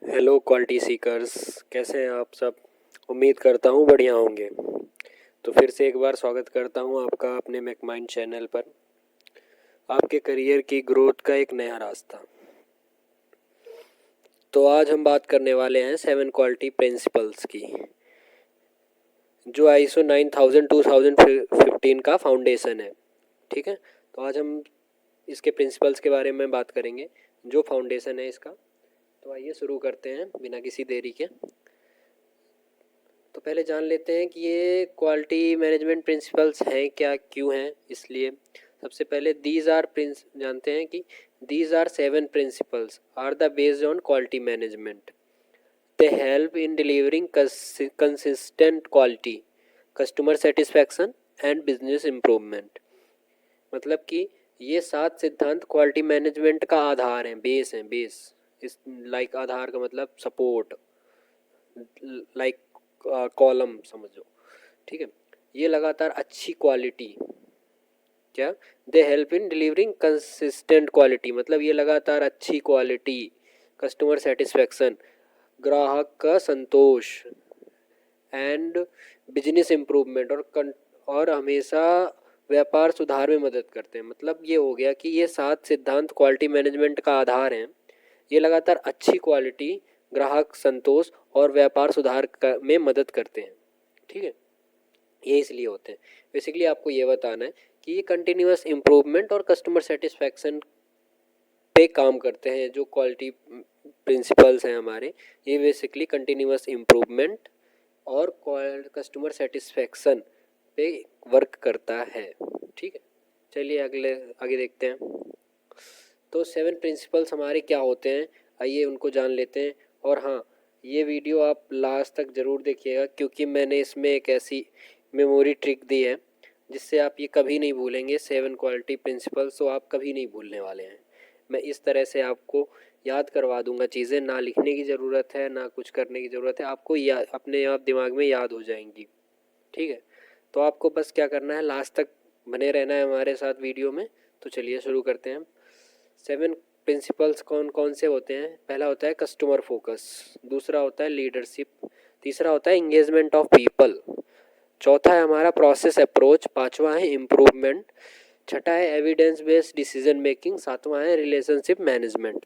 Hello quality seekers, कैसे हैं आप सब। उम्मीद करता हूँ बढ़िया होंगे। तो फिर से एक बार स्वागत करता हूँ आपका अपने मैकमाइंड चैनल पर। आपके करियर की ग्रोथ का एक नया रास्ता। तो आज हम बात करने वाले हैं 7 क्वालिटी प्रिंसिपल्स की, जो ISO 9000 2015 का फाउंडेशन है। ठीक है, तो आज हम इसके प्रिंसिपल्स के बारे में बात करेंगे, जो फाउंडेशन है इसका। तो आइए शुरू करते हैं बिना किसी देरी के। तो पहले जान लेते हैं कि ये क्वालिटी मैनेजमेंट प्रिंसिपल्स हैं क्या, क्यों हैं। इसलिए सबसे पहले जानते हैं कि these are 7 principles are the based on quality management. They help in delivering consistent quality, customer satisfaction and business improvement. मतलब कि ये 7 सिद्धांत क्वालिटी मैनेजमेंट का आधार हैं, बेस हैं। बेस इस लाइक आधार का मतलब सपोर्ट, लाइक कॉलम समझो। ठीक है, ये लगातार अच्छी क्वालिटी, क्या, दे help in delivering consistent quality, मतलब ये लगातार अच्छी क्वालिटी, कस्टमर सेटिस्फैक्शन, ग्राहक का संतोष एंड बिजनेस इम्प्रूवमेंट, और हमेशा व्यापार सुधार में मदद करते हैं। मतलब ये हो गया कि ये 7 सिद्धांत क्वालिटी मैनेजमेंट का आधार हैं। ये लगातार अच्छी क्वालिटी, ग्राहक संतोष और व्यापार सुधार में मदद करते हैं। ठीक है, ये इसलिए होते हैं। बेसिकली आपको ये बताना है कि ये कंटिन्यूअस इम्प्रूवमेंट और कस्टमर सेटिस्फैक्शन पे काम करते हैं। जो क्वालिटी प्रिंसिपल्स हैं हमारे, ये बेसिकली कंटिन्यूअस इम्प्रूवमेंट और कस्टमर सेटिस्फैक्शन पे वर्क करता है। ठीक है, चलिए आगे देखते हैं। तो 7 प्रिंसिपल्स हमारे क्या होते हैं, आइए उनको जान लेते हैं। और हाँ, ये वीडियो आप लास्ट तक ज़रूर देखिएगा, क्योंकि मैंने इसमें एक ऐसी मेमोरी ट्रिक दी है जिससे आप ये कभी नहीं भूलेंगे। 7 क्वालिटी प्रिंसिपल्स तो आप कभी नहीं भूलने वाले हैं। मैं इस तरह से आपको याद करवा दूंगा चीज़ें, ना लिखने की ज़रूरत है ना कुछ करने की ज़रूरत है, आपको अपने आप दिमाग में याद हो जाएंगी। ठीक है, तो आपको बस क्या करना है, लास्ट तक बने रहना है हमारे साथ वीडियो में। तो चलिए शुरू करते हैं। 7 प्रिंसिपल्स कौन कौन से होते हैं। पहला होता है कस्टमर फोकस, दूसरा होता है लीडरशिप, तीसरा होता है इंगेजमेंट ऑफ पीपल, चौथा है हमारा प्रोसेस अप्रोच, पांचवा है इम्प्रूवमेंट, छठा है एविडेंस बेस्ड डिसीजन मेकिंग, सातवां है रिलेशनशिप मैनेजमेंट।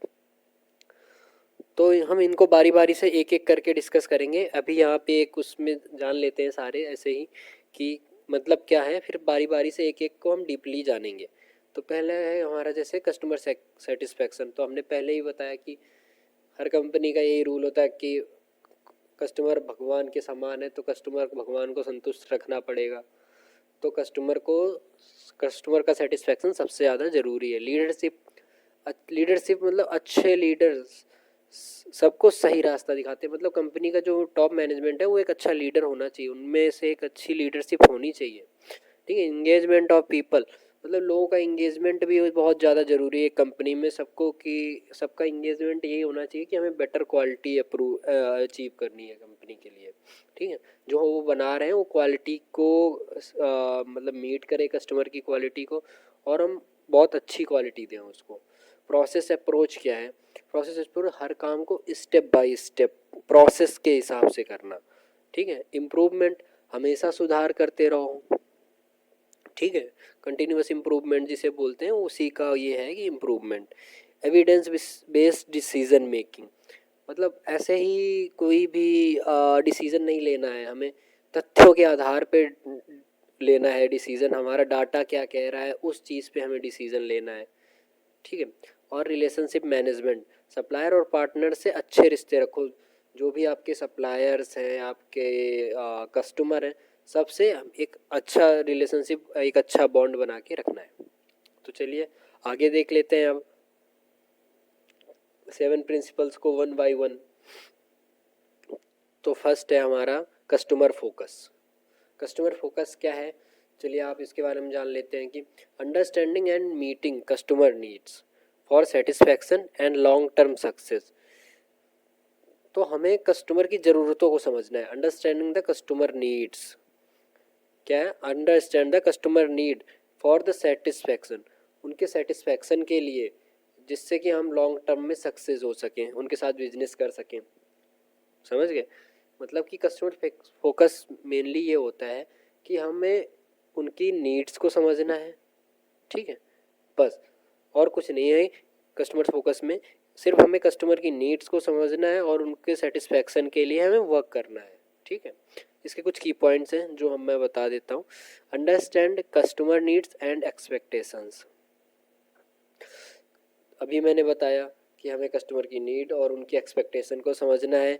तो हम इनको बारी बारी से एक एक करके डिस्कस करेंगे। अभी यहाँ पे एक उसमें जान लेते हैं सारे ऐसे ही कि मतलब क्या है, फिर बारी बारी से एक एक को हम डीपली जानेंगे। तो पहले है हमारा जैसे कस्टमर सेटिस्फैक्शन। तो हमने पहले ही बताया कि हर कंपनी का यही रूल होता है कि कस्टमर भगवान के समान है, तो कस्टमर भगवान को संतुष्ट रखना पड़ेगा। तो कस्टमर का सेटिस्फैक्शन सबसे ज़्यादा ज़रूरी है। लीडरशिप मतलब अच्छे लीडर्स सबको सही रास्ता दिखाते हैं। मतलब कंपनी का जो टॉप मैनेजमेंट है वो एक अच्छा लीडर होना चाहिए, उनमें से एक अच्छी लीडरशिप होनी चाहिए। ठीक है, इंगेजमेंट ऑफ पीपल, मतलब लोगों का इंगेजमेंट भी बहुत ज़्यादा ज़रूरी है कंपनी में। सबका इंगेजमेंट यही होना चाहिए कि हमें बेटर क्वालिटी अचीव करनी है कंपनी के लिए। ठीक है, जो वो बना रहे हैं वो क्वालिटी को मतलब मीट करे कस्टमर की क्वालिटी को, और हम बहुत अच्छी क्वालिटी दें उसको। प्रोसेस अप्रोच क्या है, प्रोसेस अप्रोच हर काम को स्टेप बाय स्टेप प्रोसेस के हिसाब से करना। ठीक है, इम्प्रूवमेंट हमेशा सुधार करते रहो। ठीक है, कंटिन्यूअस इम्प्रूवमेंट जिसे बोलते हैं उसी का ये है कि improvement. Evidence based decision making, मतलब ऐसे ही कोई भी डिसीजन नहीं लेना है हमें, तथ्यों के आधार पे लेना है डिसीजन। हमारा डाटा क्या कह रहा है उस चीज़ पे हमें डिसीजन लेना है। ठीक है, और रिलेशनशिप मैनेजमेंट, सप्लायर और पार्टनर से अच्छे रिश्ते रखो। जो भी आपके सप्लायर्स हैं, आपके कस्टमर हैं, सबसे एक अच्छा रिलेशनशिप, एक अच्छा बॉन्ड बना के रखना है। तो चलिए आगे देख लेते हैं अब 7 प्रिंसिपल्स को वन बाय वन। तो फर्स्ट है हमारा कस्टमर फोकस। कस्टमर फोकस क्या है, चलिए आप इसके बारे में जान लेते हैं कि understanding and meeting customer needs for satisfaction and long term success. तो हमें कस्टमर की ज़रूरतों को समझना है। अंडरस्टैंडिंग द कस्टमर नीड्स क्या है, understand the customer need for the satisfaction, उनके सेटिस्फैक्शन के लिए जिससे कि हम लॉन्ग टर्म में सक्सेस हो सकें, उनके साथ बिजनेस कर सकें। समझ गए? मतलब कि कस्टमर फोकस मेनली ये होता है कि हमें उनकी नीड्स को समझना है, ठीक है, बस, और कुछ नहीं है कस्टमर फोकस में। सिर्फ हमें कस्टमर की नीड्स को समझना है और उनके सेटिस्फैक्शन के लिए हमें वर्क करना है, ठीक है। इसके कुछ की पॉइंट्स हैं जो मैं बता देता हूँ। Understand customer needs and expectations. अभी मैंने बताया कि हमें कस्टमर की नीड और उनकी एक्सपेक्टेशन को समझना है।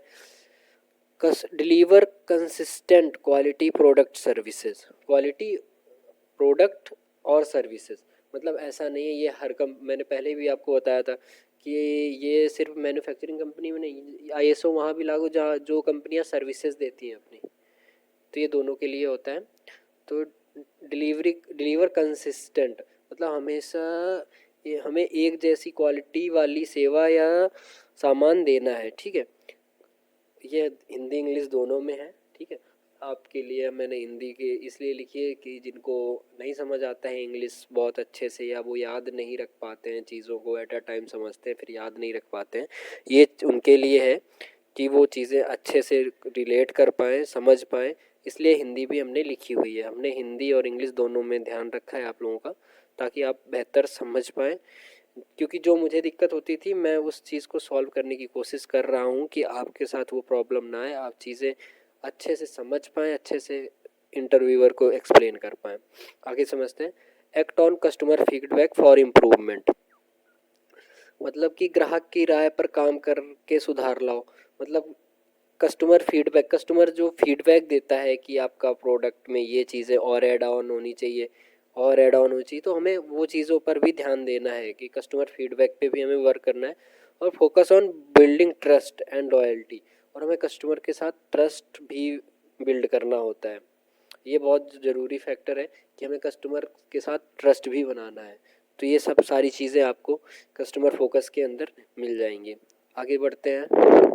Deliver consistent quality product services. Quality product और सर्विसेज, मतलब ऐसा नहीं है ये मैंने पहले भी आपको बताया था कि ये सिर्फ मैन्युफैक्चरिंग कंपनी में नहीं, आईएसओ वहाँ भी लागू जहाँ जो कंपनियाँ सर्विसेज देती हैं अपनी, तो ये दोनों के लिए होता है। तो डिलीवर कंसिस्टेंट मतलब हमेशा ये हमें एक जैसी क्वालिटी वाली सेवा या सामान देना है, ठीक है। ये हिंदी इंग्लिश दोनों में है, ठीक है। आपके लिए मैंने हिंदी के इसलिए लिखी है कि जिनको नहीं समझ आता है इंग्लिश बहुत अच्छे से, या वो याद नहीं रख पाते हैं चीज़ों को, एट अ टाइम समझते हैं फिर याद नहीं रख पाते हैं, ये उनके लिए है कि वो चीज़ें अच्छे से रिलेट कर पाएँ, समझ पाएँ। इसलिए हिंदी भी हमने लिखी हुई है, हमने हिंदी और इंग्लिश दोनों में ध्यान रखा है आप लोगों का, ताकि आप बेहतर समझ पाएँ। क्योंकि जो मुझे दिक्कत होती थी मैं उस चीज़ को सॉल्व करने की कोशिश कर रहा हूँ कि आपके साथ वो प्रॉब्लम ना आए, आप चीज़ें अच्छे से समझ पाएँ, अच्छे से इंटरव्यूअर को एक्सप्लेन कर पाएँ। आगे समझते हैं। Act on customer feedback for improvement. मतलब कि ग्राहक की राय पर काम करके सुधार लाओ। मतलब कस्टमर जो फीडबैक देता है कि आपका प्रोडक्ट में ये चीज़ें और ऐड ऑन होनी चाहिए, और ऐड ऑन होनी चाहिए, तो हमें वो चीज़ों पर भी ध्यान देना है कि कस्टमर फीडबैक पे भी हमें वर्क करना है। और focus on building trust and loyalty, और हमें कस्टमर के साथ ट्रस्ट भी बिल्ड करना होता है। ये बहुत ज़रूरी फैक्टर है कि हमें कस्टमर के साथ ट्रस्ट भी बनाना है। तो ये सब सारी चीज़ें आपको कस्टमर फोकस के अंदर मिल जाएंगी। आगे बढ़ते हैं।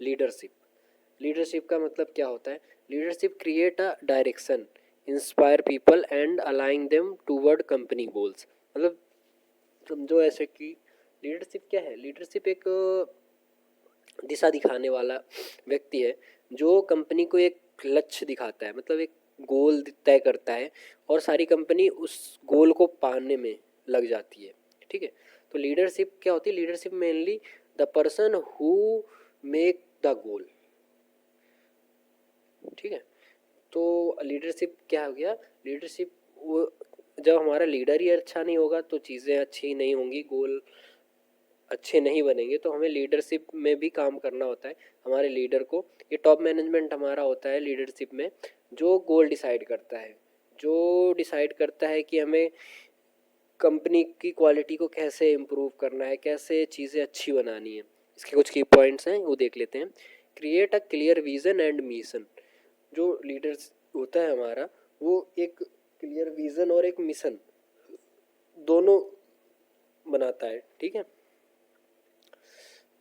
लीडरशिप। लीडरशिप का मतलब क्या होता है? Leadership create a direction, inspire people and aligning them toward company goals. मतलब समझो ऐसे कि लीडरशिप क्या है? लीडरशिप एक दिशा दिखाने वाला व्यक्ति है जो कंपनी को एक लक्ष्य दिखाता है, मतलब एक गोल तय करता है और सारी कंपनी उस गोल को पाने में लग जाती है, ठीक है। तो लीडरशिप क्या होती है? Leadership mainly the person who make the goal, ठीक है। तो लीडरशिप क्या हो गया? लीडरशिप वो जब हमारा लीडर ही अच्छा नहीं होगा तो चीज़ें अच्छी नहीं होंगी, गोल अच्छे नहीं बनेंगे। तो हमें लीडरशिप में भी काम करना होता है। हमारे लीडर को, ये टॉप मैनेजमेंट हमारा होता है लीडरशिप में, जो गोल डिसाइड करता है, जो डिसाइड करता है कि हमें कंपनी की क्वालिटी को कैसे इम्प्रूव करना है, कैसे चीज़ें अच्छी बनानी है। इसके कुछ की पॉइंट्स हैं, वो देख लेते हैं। Create a clear vision and mission. जो लीडर्स होता है हमारा, वो एक क्लियर विज़न और एक मिशन दोनों बनाता है, ठीक है।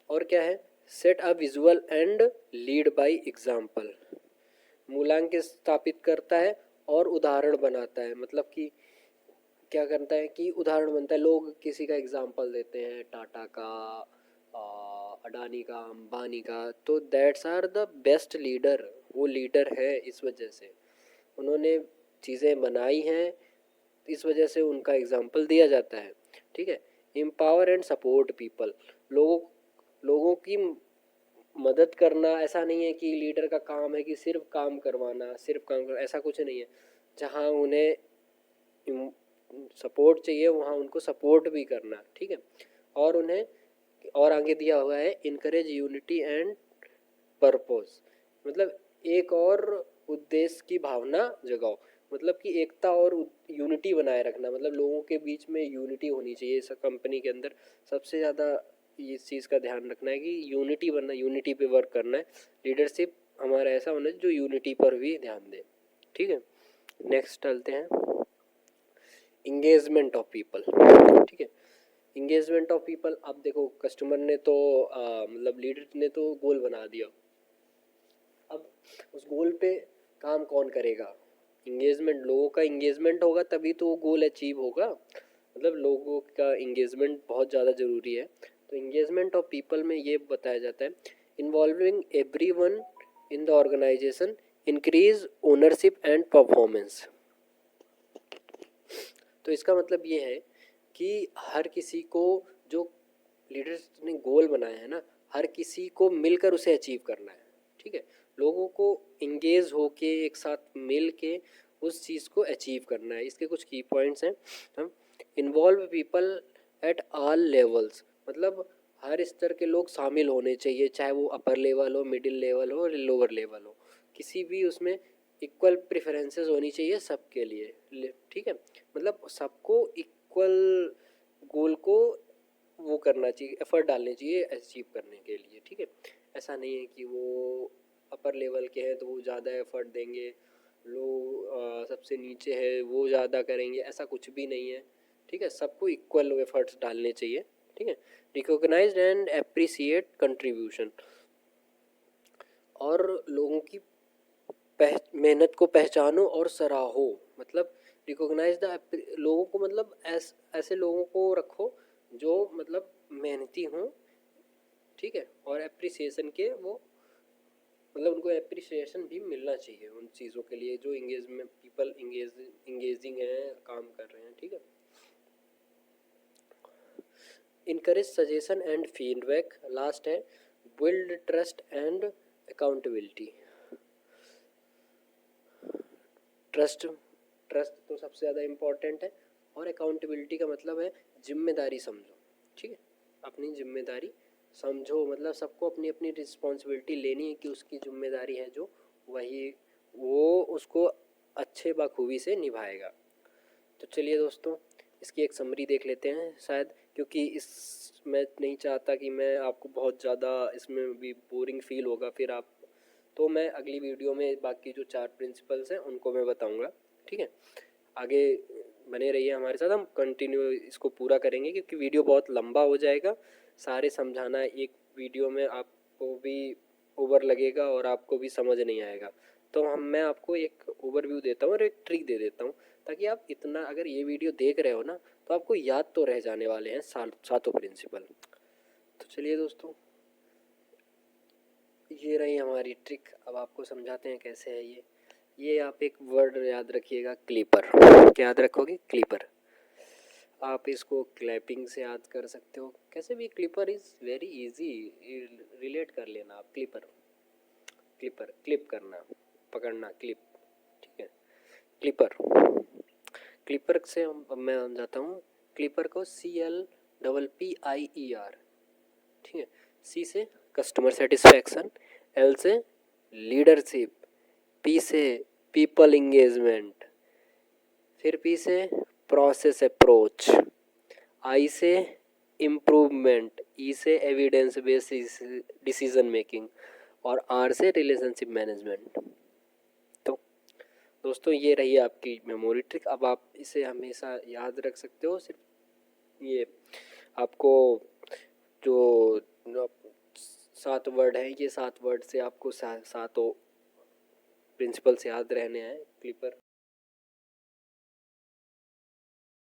और क्या है? Set a visual and lead by example. मूल्यांकन स्थापित करता है और उदाहरण बनाता है। मतलब कि क्या करता है कि उदाहरण बनता है, लोग किसी का एग्जाम्पल देते हैं, टाटा का, अडानी का, अंबानी का, तो that's are the best leader. वो लीडर है इस वजह से, उन्होंने चीज़ें बनाई हैं, इस वजह से उनका एग्जाम्पल दिया जाता है, ठीक है। Empower and support people. लोगों लोगों की मदद करना। ऐसा नहीं है कि लीडर का काम है कि सिर्फ काम करवाना, सिर्फ काम करना, ऐसा कुछ नहीं है। जहाँ उन्हें सपोर्ट चाहिए वहाँ उनको सपोर्ट भी करना, ठीक है। और उन्हें और आगे दिया हुआ है इनकरेज यूनिटी एंड पर्पस। मतलब एक और उद्देश्य की भावना जगाओ, मतलब कि एकता और यूनिटी बनाए रखना। मतलब लोगों के बीच में यूनिटी होनी चाहिए। इस कंपनी के अंदर सबसे ज़्यादा इस चीज़ का ध्यान रखना है कि यूनिटी बनना, यूनिटी पे वर्क करना है। लीडरशिप हमारा ऐसा होना चाहिए जो यूनिटी पर भी ध्यान दे, ठीक है। नेक्स्ट चलते हैं। इंगेजमेंट ऑफ पीपल, ठीक है। इंगेजमेंट ऑफ पीपल, अब देखो कस्टमर ने तो मतलब लीडर ने तो गोल बना दिया, अब उस गोल पे काम कौन करेगा? इंगेजमेंट, लोगों का इंगेजमेंट होगा तभी तो वो गोल अचीव होगा। मतलब लोगों का इंगेजमेंट बहुत ज़्यादा ज़रूरी है। तो इंगेजमेंट ऑफ पीपल में ये बताया जाता है, involving everyone in the organisation, increase ownership and performance. तो इसका मतलब ये है कि हर किसी को, जो लीडर्स ने गोल बनाया है ना, हर किसी को मिलकर उसे अचीव करना है। ठीक है, लोगों को इंगेज होके एक साथ मिल के उस चीज़ को अचीव करना है। इसके कुछ की पॉइंट्स हैं। हम involve people at all levels, मतलब हर स्तर के लोग शामिल होने चाहिए, चाहे वो अपर लेवल हो, मिडिल लेवल हो, लोअर लेवल हो, किसी भी उसमें इक्वल प्रेफरेंसेस होनी चाहिए सबके लिए। ठीक है, मतलब सबको इक्वल गोल को वो करना चाहिए, एफर्ट डालने चाहिए अचीव करने के लिए। ठीक है, ऐसा नहीं है कि वो अपर लेवल के हैं तो वो ज़्यादा एफर्ट देंगे, लोग सबसे नीचे है वो ज़्यादा करेंगे, ऐसा कुछ भी नहीं है। ठीक है, सबको इक्वल एफर्ट्स डालने चाहिए। ठीक है, रिकॉग्नाइज्ड एंड एप्रिसिएट कंट्रीब्यूशन, और लोगों की मेहनत को पहचानो और सराहो। मतलब रिकॉग्नाइज द, लोगों को मतलब ऐसे लोगों को रखो जो मतलब मेहनती हों। ठीक है, और एप्रिसिएशन के वो, मतलब उनको एप्रिसिएशन भी मिलना चाहिए उन चीज़ों के लिए जो इंगेजमेंट पीपल इंगेजिंग है, काम कर रहे हैं। ठीक है, encourage suggestion and feedback. Last है build trust and accountability. Trust trust तो सबसे ज़्यादा इम्पॉर्टेंट है, और अकाउंटेबिलिटी का मतलब है जिम्मेदारी समझो। ठीक है, अपनी जिम्मेदारी समझो, मतलब सबको अपनी अपनी रिस्पॉन्सिबिलिटी लेनी है कि उसकी जिम्मेदारी है जो, वही वो उसको अच्छे बखूबी से निभाएगा। तो चलिए दोस्तों, इसकी एक समरी देख लेते हैं शायद, क्योंकि इस मैं नहीं चाहता कि मैं आपको बहुत ज़्यादा इसमें भी बोरिंग फील होगा फिर आप, तो मैं अगली वीडियो में बाकी जो 4 प्रिंसिपल्स हैं उनको मैं बताऊंगा। ठीक है, आगे बने रहिए हमारे साथ, हम कंटिन्यू इसको पूरा करेंगे क्योंकि वीडियो बहुत लंबा हो जाएगा। सारे समझाना एक वीडियो में आपको भी ओवर लगेगा और आपको भी समझ नहीं आएगा। तो मैं आपको एक ओवरव्यू देता हूँ और एक ट्रिक दे देता हूँ, ताकि आप इतना, अगर ये वीडियो देख रहे हो ना, तो आपको याद तो रह जाने वाले हैं सातों प्रिंसिपल। तो चलिए दोस्तों, ये रही हमारी ट्रिक। अब आपको समझाते हैं कैसे है ये आप एक वर्ड याद रखिएगा, क्लिपर। क्या याद रखोगे? क्लिपर। आप इसको क्लैपिंग से याद कर सकते हो, कैसे भी। Clipper is very easy, relate कर लेना आप। क्लिपर, क्लिपर, क्लिप करना, पकड़ना, क्लिप। ठीक है, क्लिपर। क्लिपर से अब मैं समझाता हूँ। क्लिपर को CLPPIER। ठीक है, C से कस्टमर सेटिस्फैक्शन, L से लीडरशिप, P से पीपल इंगेजमेंट, फिर P से प्रोसेस अप्रोच, I से इम्प्रूवमेंट, E से एविडेंस बेस्ड डिसीजन मेकिंग, और R से रिलेशनशिप मैनेजमेंट। तो दोस्तों, ये रही आपकी मेमोरी ट्रिक। अब आप इसे हमेशा याद रख सकते हो। सिर्फ ये आपको जो 7 वर्ड हैं, ये 7 वर्ड से आपको सातों प्रिंसिपल्स याद रहने हैं। क्लिपर